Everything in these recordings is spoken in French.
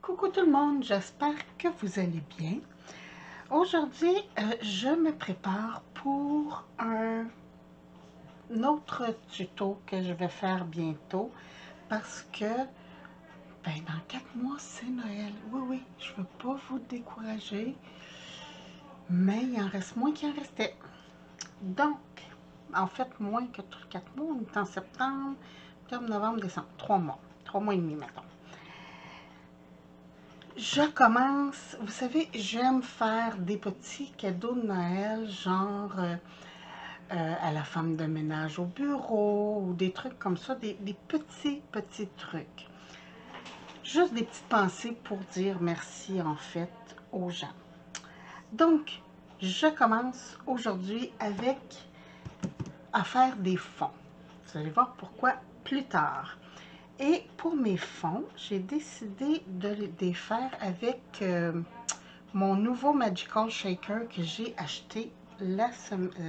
Coucou tout le monde, j'espère que vous allez bien. Aujourd'hui, je me prépare pour un autre tuto que je vais faire bientôt parce que dans 4 mois, c'est Noël. Oui, je ne veux pas vous décourager, mais il en reste moins qu'il en restait. Donc, en fait, moins que 4 mois, on est en septembre, octobre, novembre, décembre, 3 mois. 3 mois et demi, mettons. Je commence, vous savez, j'aime faire des petits cadeaux de Noël, genre à la femme de ménage au bureau, ou des trucs comme ça, des petits trucs. Juste des petites pensées pour dire merci, en fait, aux gens. Donc, je commence aujourd'hui à faire des fonds. Vous allez voir pourquoi plus tard. Et pour mes fonds, j'ai décidé de les faire avec mon nouveau Magical Shaker que j'ai acheté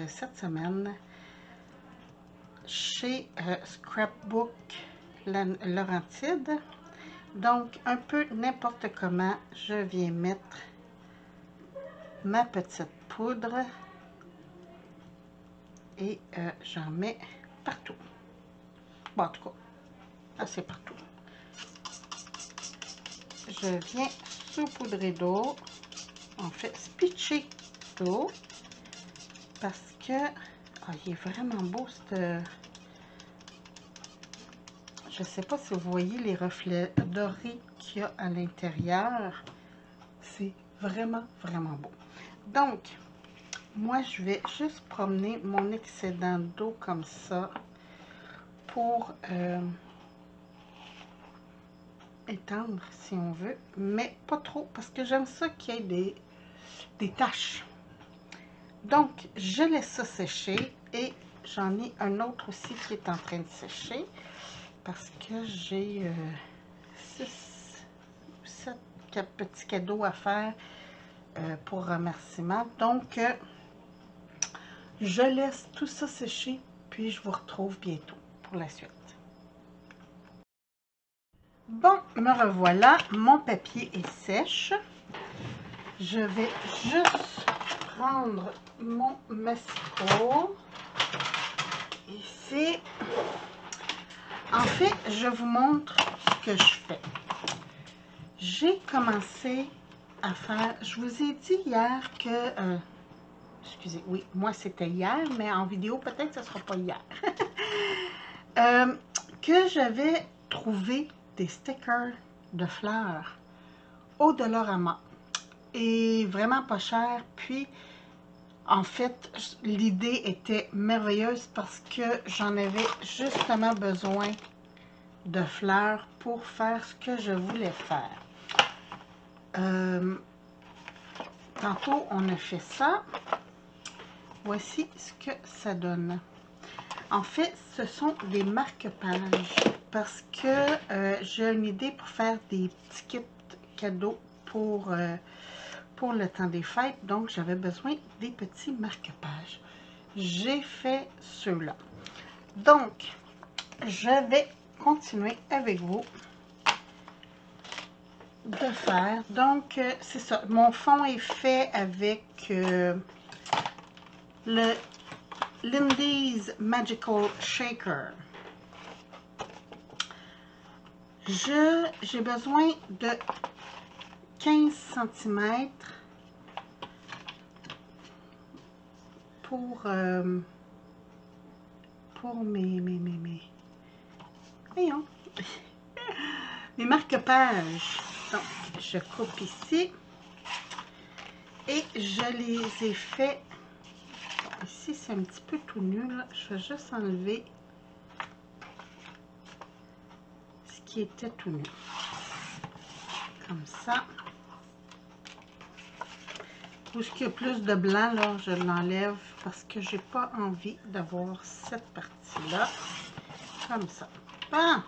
cette semaine chez Scrapbook Laurentide. Donc, un peu n'importe comment, je viens mettre ma petite poudre et j'en mets partout. Bon, en tout cas, assez partout. Je viens saupoudrer d'eau, en fait spitcher d'eau, parce que il est vraiment beau je sais pas si vous voyez les reflets dorés qu'il y a à l'intérieur. C'est vraiment beau. Donc, moi je vais juste promener mon excédent d'eau comme ça pour étendre si on veut, mais pas trop parce que j'aime ça qu'il y ait des taches. Donc, je laisse ça sécher et j'en ai un autre aussi qui est en train de sécher parce que j'ai 6 ou 7 petits cadeaux à faire pour remerciement. Donc, je laisse tout ça sécher puis je vous retrouve bientôt pour la suite. Bon, me revoilà, mon papier est sèche. Je vais juste prendre mon massicot ici. En fait, je vous montre ce que je fais. J'ai commencé à faire, je vous ai dit hier que, excusez, oui, moi c'était hier, mais en vidéo peut-être que ce ne sera pas hier, que j'avais trouvé des stickers de fleurs au Dollarama et vraiment pas cher. Puis en fait, l'idée était merveilleuse parce que j'en avais justement besoin de fleurs pour faire ce que je voulais faire. Tantôt, on a fait ça. Voici ce que ça donne. En fait, ce sont des marque-pages parce que j'ai une idée pour faire des petits kits cadeaux pour le temps des fêtes. Donc, j'avais besoin des petits marque-pages. J'ai fait ceux-là. Donc, je vais continuer avec vous de faire. Donc, c'est ça. Mon fond est fait avec le Lindy's Magical Shaker. J'ai besoin de 15 cm pour voyons, mes marque-pages. Donc, je coupe ici et je les ai fait. Ici, c'est un petit peu tout nul. Je vais juste enlever ce qui était tout nul. Comme ça. Où est-ce qu'il y a plus de blanc, là, je l'enlève parce que j'ai pas envie d'avoir cette partie-là. Comme ça. Ah!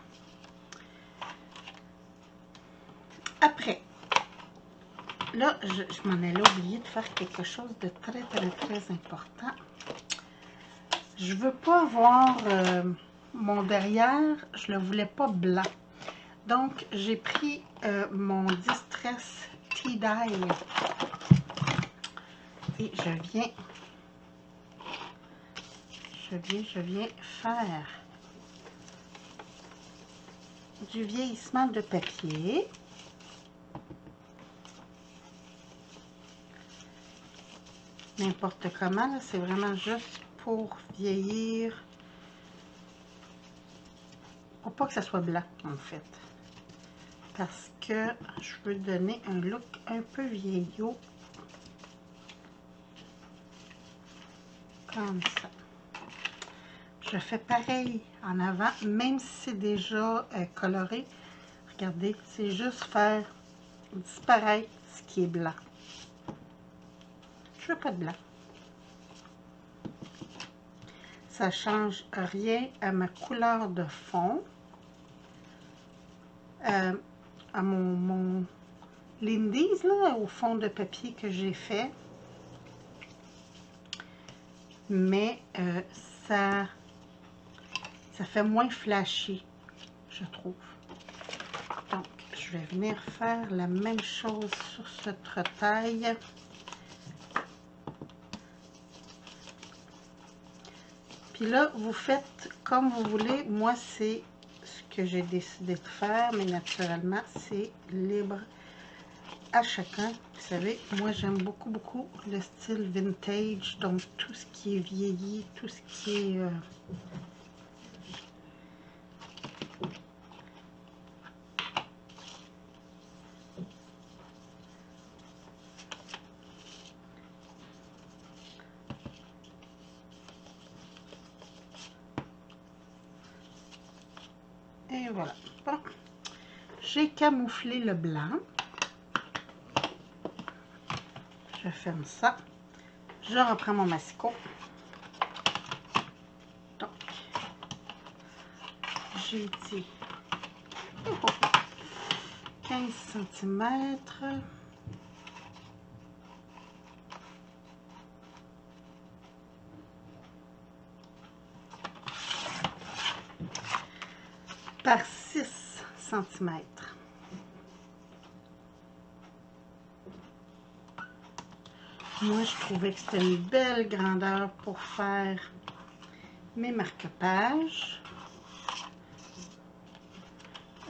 Après, là, je m'en allais oublier de faire quelque chose de très important. Je veux pas avoir mon derrière, je le voulais pas blanc. Donc, j'ai pris mon Distress Tea Dye et je viens faire du vieillissement de papier. N'importe comment, c'est vraiment juste pour vieillir, pour pas que ça soit blanc en fait, parce que je veux donner un look un peu vieillot, comme ça. Je fais pareil en avant, même si c'est déjà coloré. Regardez, c'est juste faire disparaître ce qui est blanc. Je veux pas de blanc. Ça change rien à ma couleur de fond, à mon Lindy's là, au fond de papier que j'ai fait, mais ça fait moins flashy, je trouve. Donc, je vais venir faire la même chose sur cette taille. Puis là, vous faites comme vous voulez. Moi, c'est ce que j'ai décidé de faire, mais naturellement, c'est libre à chacun. Vous savez, moi, j'aime beaucoup, beaucoup le style vintage. Donc, tout ce qui est vieilli, tout ce qui est... Et voilà. Bon, j'ai camouflé le blanc. Je ferme ça. Je reprends mon massicot. Donc, j'ai dit 15 cm. Par 6 cm. Moi, je trouvais que c'était une belle grandeur pour faire mes marque-pages.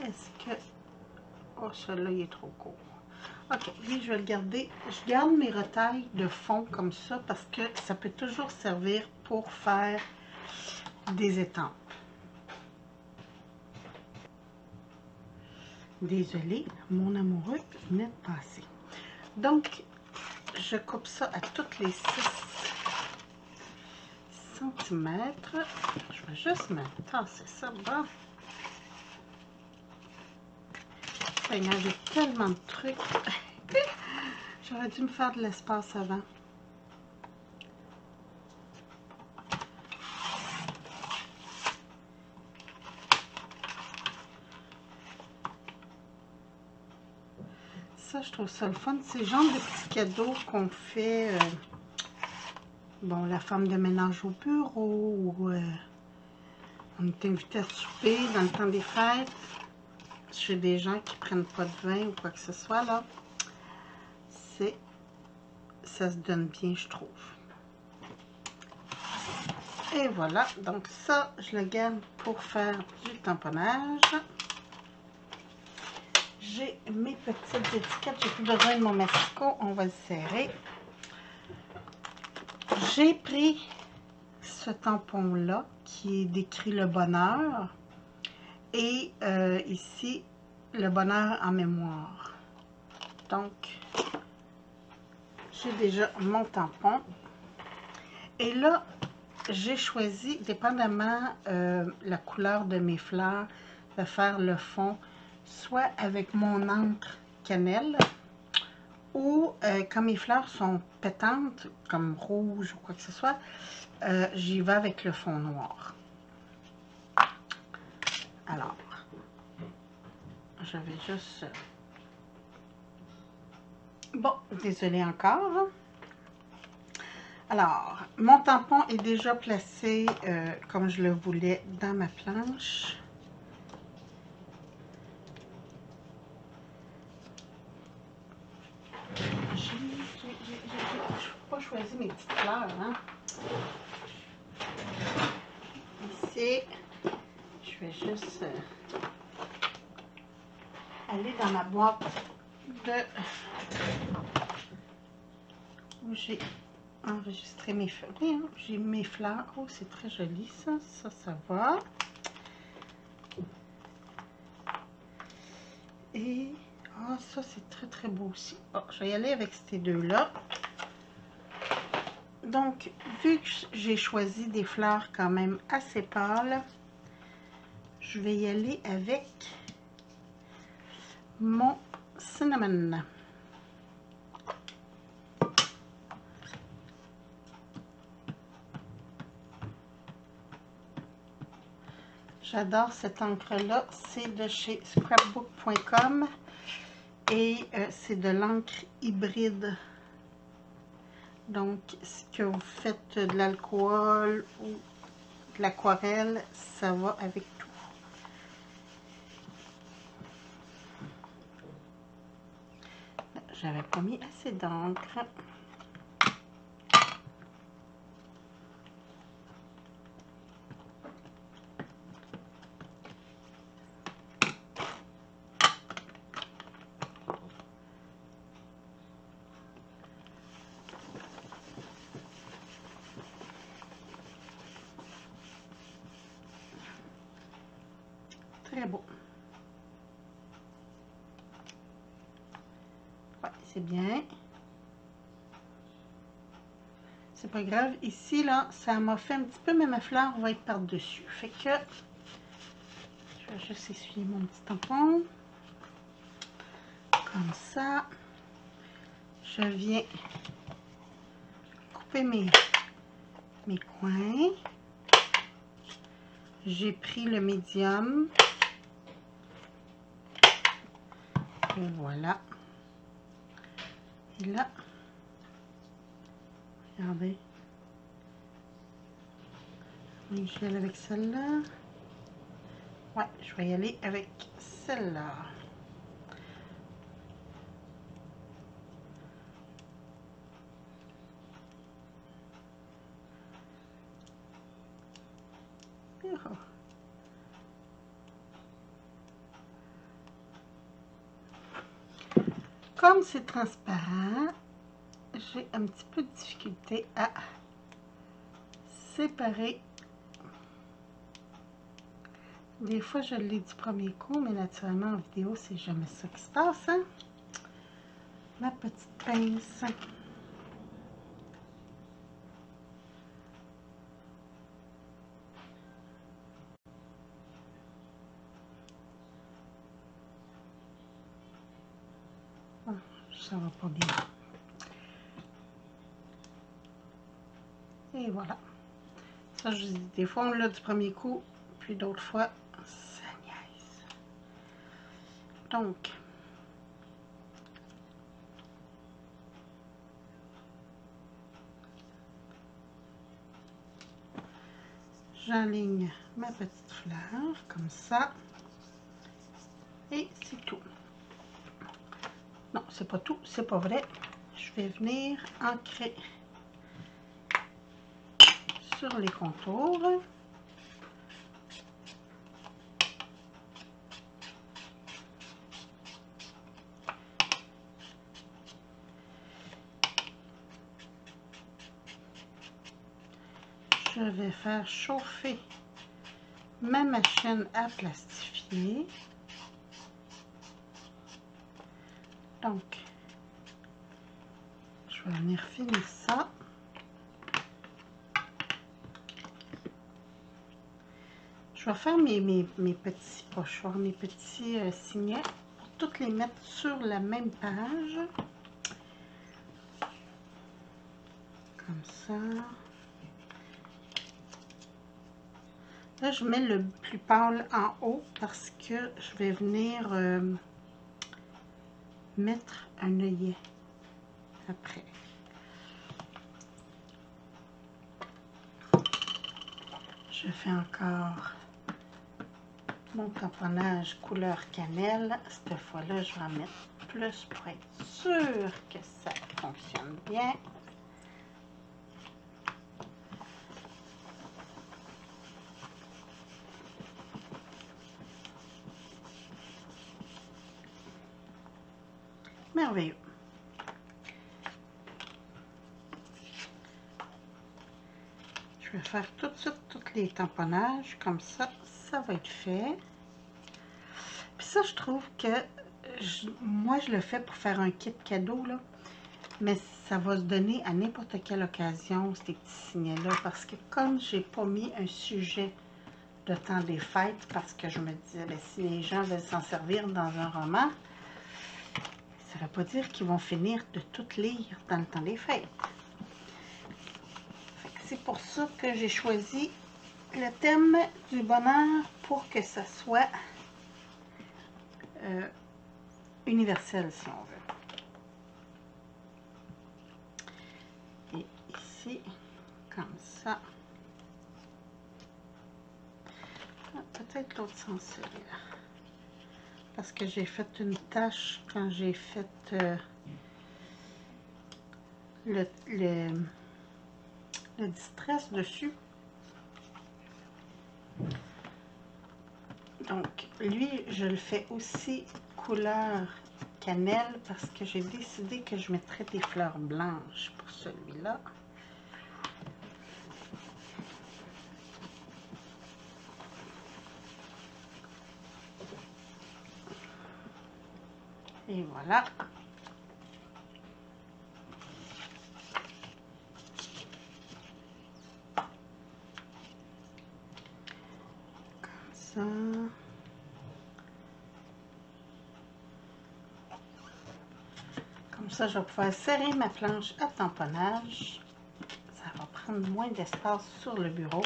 Est-ce que... Oh, celui-là, il est trop court. Ok, lui, je vais le garder. Je garde mes retailles de fond comme ça parce que ça peut toujours servir pour faire des étampes. Désolée, mon amoureux venait de passer. Donc, je coupe ça à toutes les 6 cm. Je vais juste me tasser ça. Bon. Seigneur, j'ai tellement de trucs. J'aurais dû me faire de l'espace avant. Ça, je trouve ça le fun. C'est le genre de petits cadeaux qu'on fait, bon, la femme de ménage au bureau, ou on est invité à souper dans le temps des fêtes, chez des gens qui prennent pas de vin ou quoi que ce soit, là. Ça se donne bien, je trouve. Et voilà, donc ça, je le garde pour faire du tamponnage. J'ai mes petites étiquettes, j'ai plus besoin de mon massicot, on va le serrer. J'ai pris ce tampon-là qui est décrit le bonheur et ici, le bonheur en mémoire. Donc, j'ai déjà mon tampon. Et là, j'ai choisi, dépendamment la couleur de mes fleurs, de faire le fond soit avec mon encre cannelle ou quand mes fleurs sont pétantes, comme rouge ou quoi que ce soit, j'y vais avec le fond noir. Alors, je vais juste... Bon, désolée encore. Alors, mon tampon est déjà placé comme je le voulais dans ma planche. pas choisi mes petites fleurs, hein. Ici, je vais juste aller dans ma boîte de où j'ai enregistré mes fleurs. Oui, hein, j'ai mes fleurs. Oh, c'est très joli ça. Ça va. Et oh, ça c'est très très beau aussi. Oh, je vais y aller avec ces deux-là. Donc, vu que j'ai choisi des fleurs quand même assez pâles, je vais y aller avec mon cinnamon. J'adore cette encre-là. C'est de chez scrapbook.com et c'est de l'encre hybride. Donc, si que vous faites de l'alcool ou de l'aquarelle, ça va avec tout. J'avais pas mis assez d'encre. Très beau. Ouais, c'est bien. C'est pas grave. Ici, là, ça m'a fait un petit peu, mais ma fleur va être par-dessus. Fait que je vais juste essuyer mon petit tampon. Comme ça. Je viens couper mes coins. J'ai pris le médium. Et voilà. Et là, regardez. Je vais aller avec celle-là. Ouais, je vais y aller avec celle-là. Oh. Comme c'est transparent, j'ai un petit peu de difficulté à séparer. Des fois, je l'ai du premier coup, mais naturellement, en vidéo, c'est jamais ça qui se passe. Hein? Ma petite pince. Oh, ça va pas bien. Et voilà. Ça, je dis, des fois, on l'a du premier coup, puis d'autres fois, ça niaise. Donc, j'aligne ma petite fleur, comme ça. Et c'est tout. Non, c'est pas tout, c'est pas vrai. Je vais venir ancrer sur les contours. Je vais faire chauffer ma machine à plastifier. Donc, je vais venir finir ça. Je vais faire mes petits pochoirs, mes petits signets pour toutes les mettre sur la même page. Comme ça. Là, je mets le plus pâle en haut parce que je vais venir mettre un œillet après. Je fais encore mon tamponnage couleur cannelle. Cette fois-là, je vais en mettre plus pour être sûr que ça fonctionne bien. Merveilleux. Je vais faire tout de suite tous les tamponnages, comme ça, ça va être fait. Puis ça, je trouve que, moi, je le fais pour faire un kit cadeau, là. Mais ça va se donner à n'importe quelle occasion, ces petits signets-là. Parce que comme j'ai pas mis un sujet de temps des fêtes, parce que je me disais, ben, si les gens veulent s'en servir dans un roman, ça ne veut pas dire qu'ils vont finir de tout lire dans le temps des fêtes. C'est pour ça que j'ai choisi le thème du bonheur pour que ça soit universel, si on veut. Et ici, comme ça. Peut-être l'autre sens, celui-là. Parce que j'ai fait une tache quand j'ai fait le distress dessus. Donc, lui, je le fais aussi couleur cannelle parce que j'ai décidé que je mettrais des fleurs blanches pour celui-là. Et voilà. Comme ça. Comme ça, je vais pouvoir serrer ma planche à tamponnage. Ça va prendre moins d'espace sur le bureau.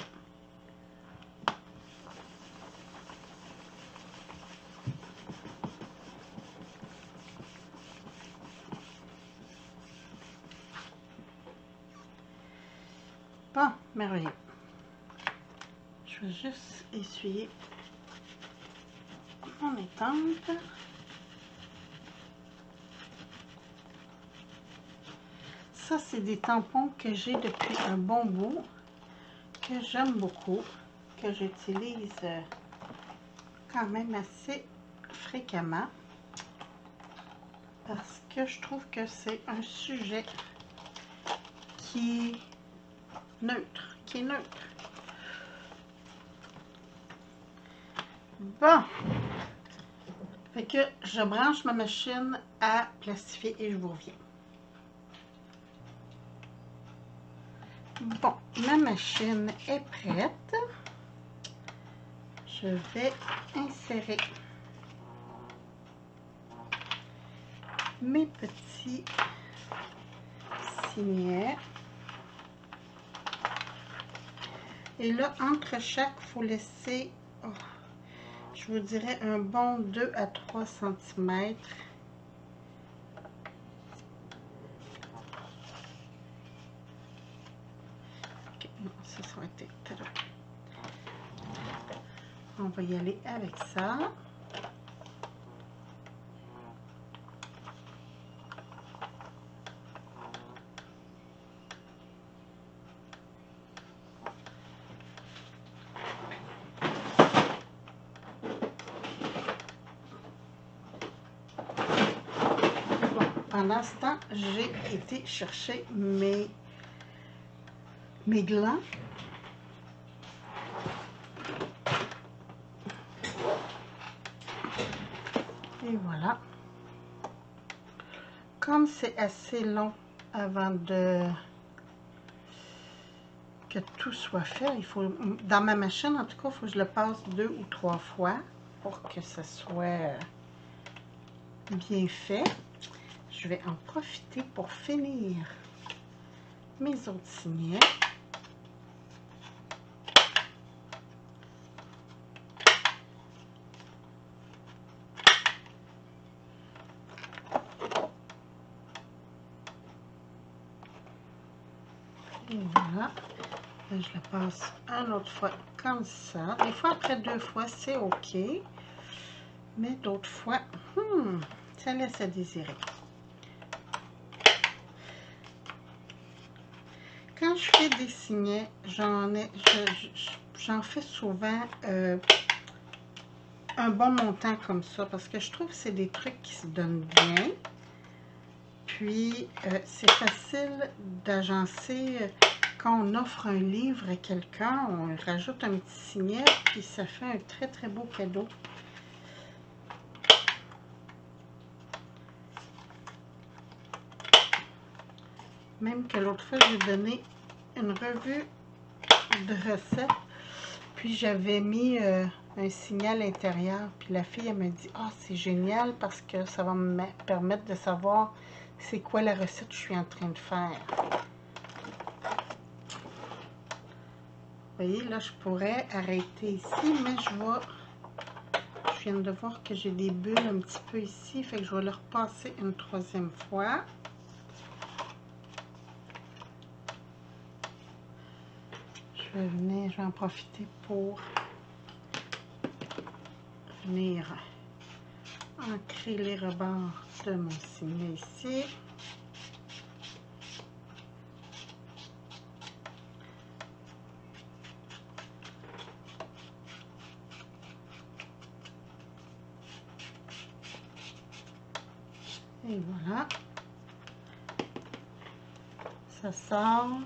Bon, merveilleux. Je vais juste essuyer mon étampe. Ça, c'est des tampons que j'ai depuis un bon bout, que j'aime beaucoup, que j'utilise quand même assez fréquemment, parce que je trouve que c'est un sujet qui est neutre, Bon, fait que je branche ma machine à plastifier et je vous reviens. Bon, ma machine est prête. Je vais insérer mes petits signets. Et là, entre chaque, il faut laisser, je vous dirais, un bon 2 à 3 cm. Okay, non, ça va être trop. On va y aller avec ça. Pendant ce temps, j'ai été chercher mes glands. Et voilà. Comme c'est assez long avant que tout soit fait, il faut, dans ma machine en tout cas, il faut que je le passe 2 ou 3 fois pour que ça soit bien fait. Je vais en profiter pour finir mes autres signets. Et voilà. Et je le passe une autre fois comme ça. Des fois, après 2 fois, c'est OK. Mais d'autres fois, Ça laisse à désirer. Quand je fais des signets, j'en fais souvent un bon montant comme ça, parce que je trouve que c'est des trucs qui se donnent bien. Puis, c'est facile d'agencer. Quand on offre un livre à quelqu'un, on rajoute un petit signet, puis ça fait un très, très beau cadeau. Même que l'autre fois, j'ai donné une revue de recettes, puis j'avais mis un signet à l'intérieur, puis la fille, elle m'a dit « Ah, c'est génial parce que ça va me permettre de savoir c'est quoi la recette que je suis en train de faire. » Vous voyez, là, je pourrais arrêter ici, mais je viens de voir que j'ai des bulles un petit peu ici, fait que je vais le repasser une troisième fois. Je vais en profiter pour venir ancrer les rebords de mon signet ici. Et voilà, ça sort.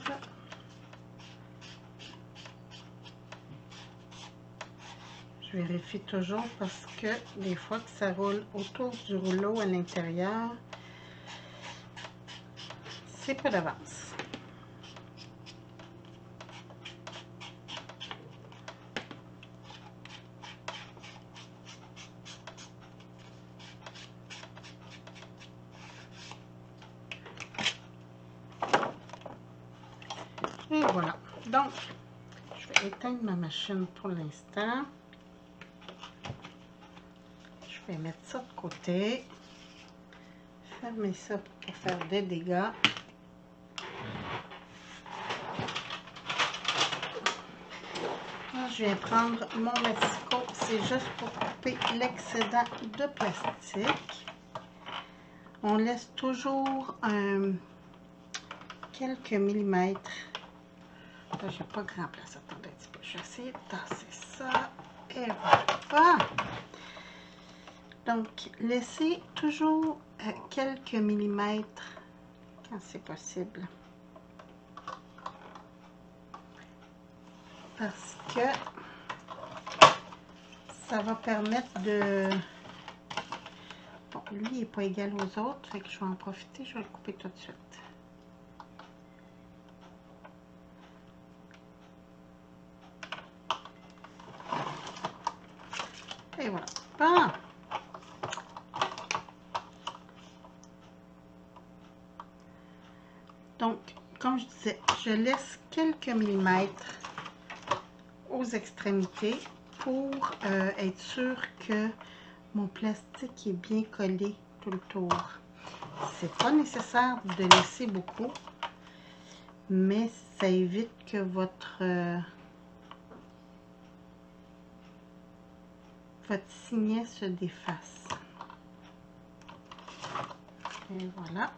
Je vérifie toujours parce que des fois que ça roule autour du rouleau à l'intérieur, c'est pas d'avance. Et voilà. Donc, je vais éteindre ma machine pour l'instant. Je vais mettre ça de côté. Fermer ça pour faire des dégâts. Là, je viens prendre mon massico. C'est juste pour couper l'excédent de plastique. On laisse toujours quelques millimètres. Là, j'ai pas grand place. Attendez un petit peu. Je vais essayer de tasser ça. Et voilà. Donc, laissez toujours quelques millimètres quand c'est possible. Parce que ça va permettre de... Bon, lui, il n'est pas égal aux autres, fait que je vais en profiter, je vais le couper tout de suite. Et voilà. Bon. Donc, comme je disais, je laisse quelques millimètres aux extrémités pour être sûr que mon plastique est bien collé tout le tour. C'est pas nécessaire de laisser beaucoup, mais ça évite que votre signet se défasse. Et voilà.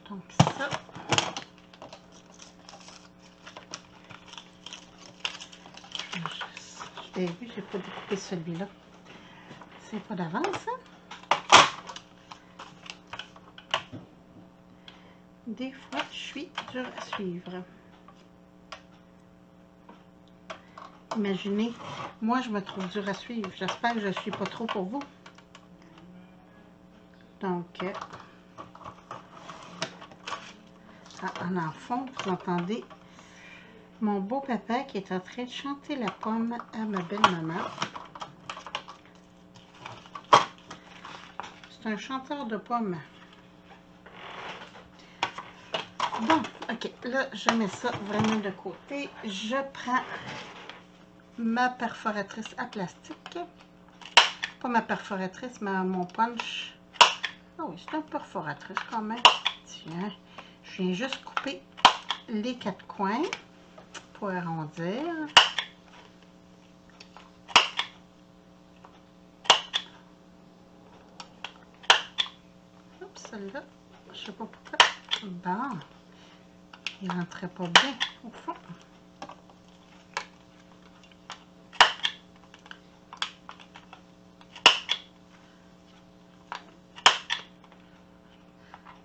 Donc ça, je l'ai vu, j'ai pas découpé celui-là. C'est pas d'avance, hein? Des fois, je suis dure à suivre. Imaginez, moi, je me trouve dure à suivre. J'espère que je ne suis pas trop pour vous. Donc, en fond, vous entendez mon beau papa qui est en train de chanter la pomme à ma belle-maman. C'est un chanteur de pommes. Bon, ok, là, je mets ça vraiment de côté. Je prends ma perforatrice à plastique. Pas ma perforatrice, mais mon punch. Ah oui, c'est une perforatrice quand même. Tiens, je Je viens juste couper les 4 coins pour arrondir. Oups, celle-là, je sais pas pourquoi. Bon, il rentrait pas bien au fond.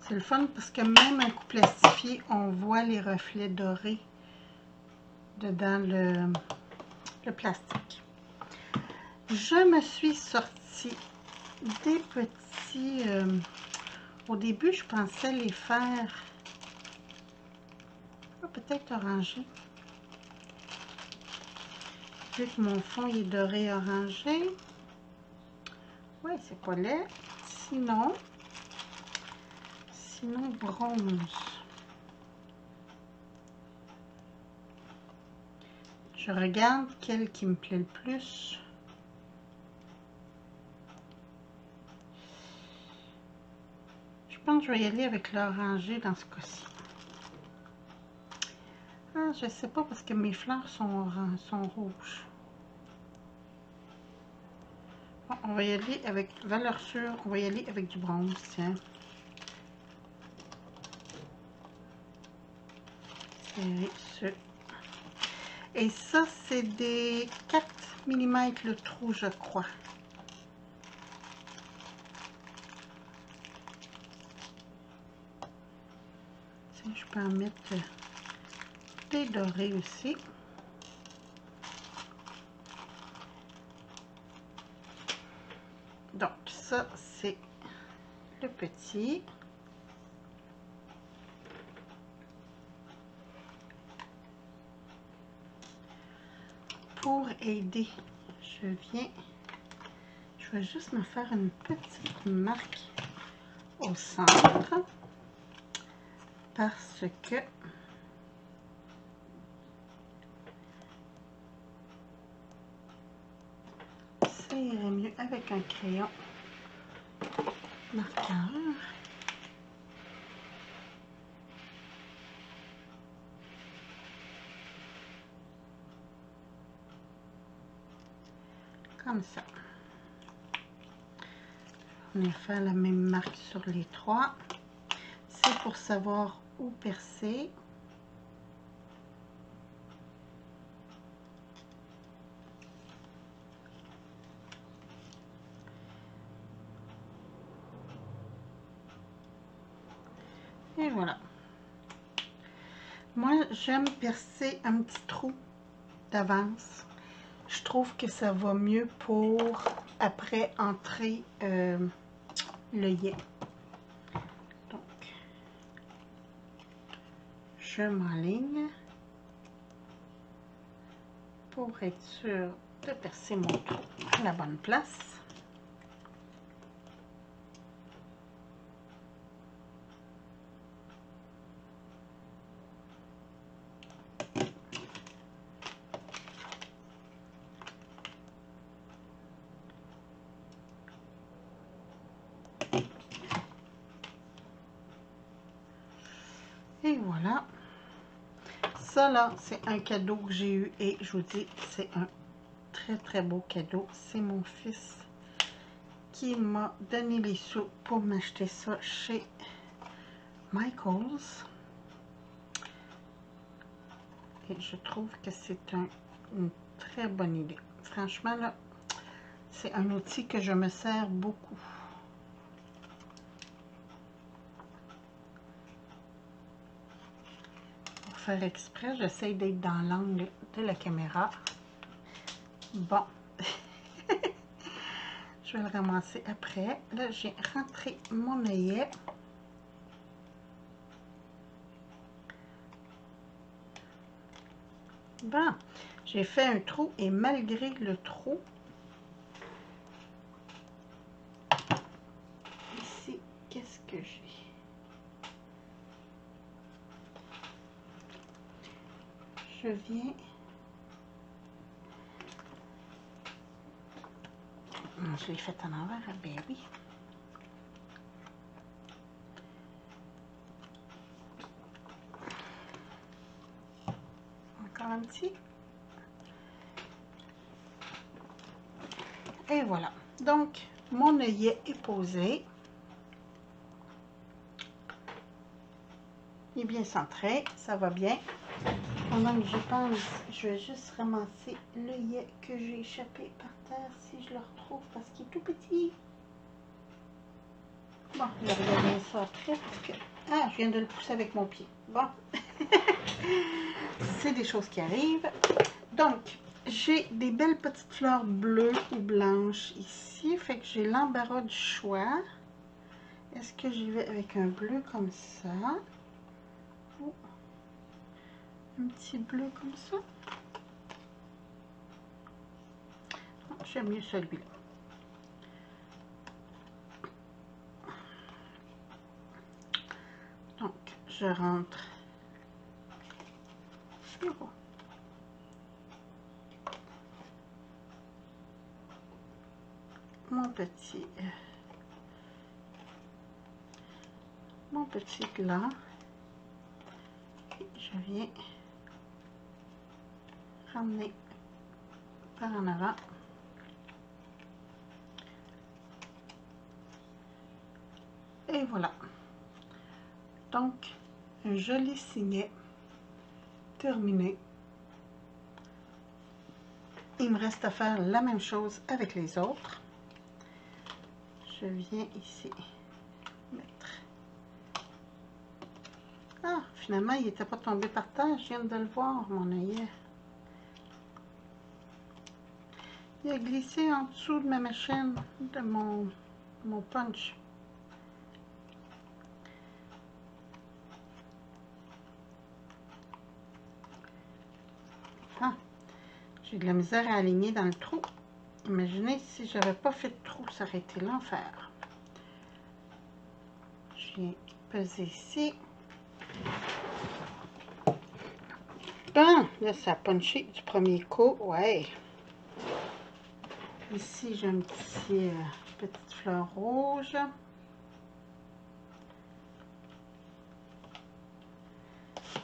C'est le fun parce que même un coup plastifié, on voit les reflets dorés dedans le plastique. Je me suis sorti des petits... au début, je pensais les faire peut-être orangé. Vu que mon fond est doré orangé. Ouais, c'est pas laid. Sinon bronze. Je regarde quel qui me plaît le plus. Je pense que je vais y aller avec l'orangé dans ce cas-ci. Ah, je sais pas parce que mes fleurs sont rouges. Bon, on va y aller avec valeur sûre. On va y aller avec du bronze, tiens. Et ça, c'est des 4 mm le trou, je crois. Tiens, je peux en mettre des dorés aussi. Donc, ça, c'est le petit. Pour aider, je vais juste me faire une petite marque au centre parce que ça irait mieux avec un crayon marqueur. Comme ça. On va faire la même marque sur les 3. C'est pour savoir où percer. Et voilà. Moi, j'aime percer un petit trou d'avance. Je trouve que ça va mieux pour après entrer l'œillet. Donc, je m'enligne pour être sûr de percer mon trou à la bonne place. Et voilà. Ça là, c'est un cadeau que j'ai eu et je vous dis, c'est un très très beau cadeau. C'est mon fils qui m'a donné les sous pour m'acheter ça chez Michaels. Et je trouve que c'est une très bonne idée. Franchement, là, c'est un outil que je me sers beaucoup. Pour faire exprès, j'essaie d'être dans l'angle de la caméra. Bon. Je vais le ramasser après. Là, j'ai rentré mon œillet. Bon, j'ai fait un trou et malgré le trou, ici, qu'est-ce que j'ai? Je viens... Je l'ai fait en envers, ben oui. encore un petit. Et voilà. Donc, mon œillet est posé. Il est bien centré, ça va bien. Pendant que je pense, je vais juste ramasser l'œillet que j'ai échappé par terre si je le retrouve parce qu'il est tout petit. Bon, je vais regarder ça après parce que... Ah, je viens de le pousser avec mon pied. Bon. C'est des choses qui arrivent. Donc, j'ai des belles petites fleurs bleues ou blanches ici. Fait que j'ai l'embarras du choix. Est-ce que j'y vais avec un bleu comme ça? Ou un petit bleu comme ça? J'aime mieux celui-là. Donc, je rentre. Mon petit gland. Et je viens ramener par en avant. Et voilà. Donc, un joli signet terminé. Il me reste à faire la même chose avec les autres. Je viens ici mettre... Ah, finalement, il n'était pas tombé par terre. Je viens de le voir, mon œillet. Il a glissé en dessous de ma machine, de mon punch. Ah, j'ai de la misère à aligner dans le trou. Imaginez si j'avais pas fait de trou, ça aurait été l'enfer. Je viens peser ici. Bon, là, ça a punché du premier coup. Ouais. Ici, j'ai un petit petite fleur rouge.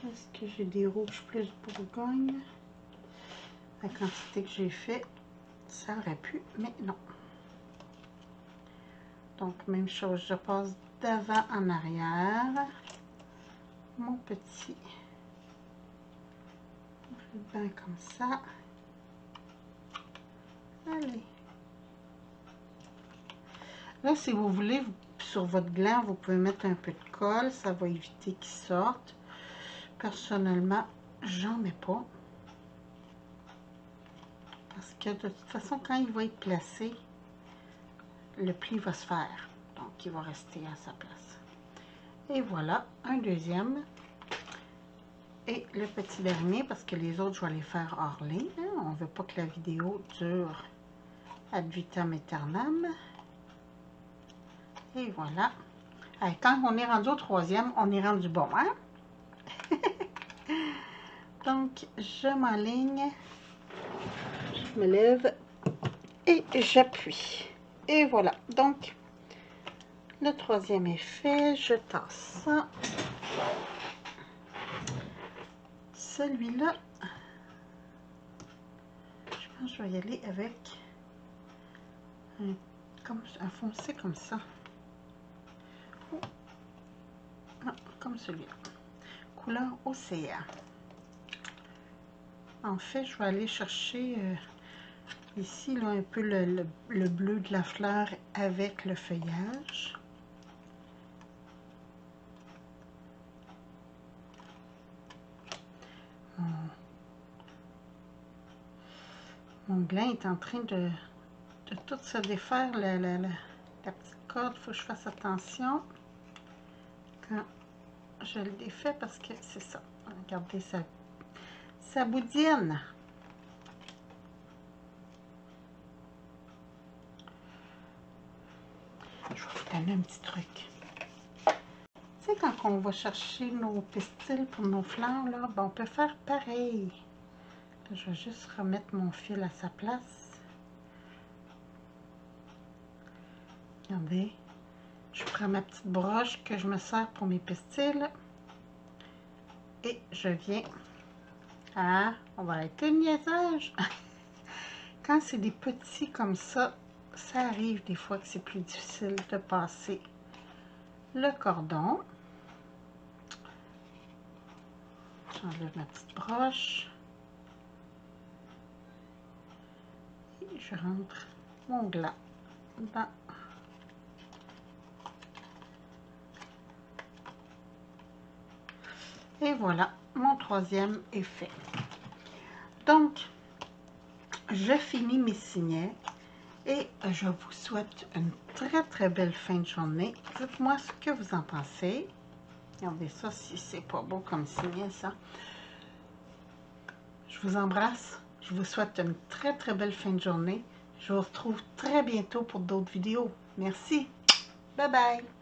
Est-ce que j'ai des rouges plus Bourgogne? La quantité que j'ai fait, ça aurait pu, mais non. Donc, même chose, je passe d'avant en arrière. Mon petit ruban comme ça. Allez. Là, si vous voulez, sur votre gland, vous pouvez mettre un peu de colle. Ça va éviter qu'il sorte. Personnellement, j'en mets pas. Parce que de toute façon, quand il va être placé, le pli va se faire. Donc, il va rester à sa place. Et voilà, un deuxième. Et le petit dernier, parce que les autres, je vais les faire hors ligne. On ne veut pas que la vidéo dure ad vitam aeternam. Et voilà. Et quand on est rendu au troisième, on est rendu bon, hein? Donc, je m'enligne, je me lève et j'appuie. Et voilà. Donc, le troisième est fait. Je tasse ça. Celui-là, je pense que je vais y aller avec un foncé comme ça. Non, comme celui-là. Couleur océan. En fait, je vais aller chercher ici là, un peu le bleu de la fleur avec le feuillage. Mon gland est en train de tout se défaire, la petite corde. Il faut que je fasse attention quand je le défais parce que c'est ça. Regardez, ça boudine. Je vais vous donner un petit truc. Tu sais, quand on va chercher nos pistils pour nos fleurs, là, ben, on peut faire pareil. Là, je vais juste remettre mon fil à sa place. Regardez. Je prends ma petite broche que je me sers pour mes pistils. Et je viens Ah, on va arrêter le niaisage. Quand c'est des petits comme ça arrive des fois que c'est plus difficile de passer le cordon. J'enlève ma petite broche. Et je rentre mon gland dans. Et voilà, mon troisième est fait. Donc, je finis mes signets et je vous souhaite une très très belle fin de journée. Dites-moi ce que vous en pensez. Regardez ça, si c'est pas beau comme signet, ça. Je vous embrasse. Je vous souhaite une très très belle fin de journée. Je vous retrouve très bientôt pour d'autres vidéos. Merci. Bye bye.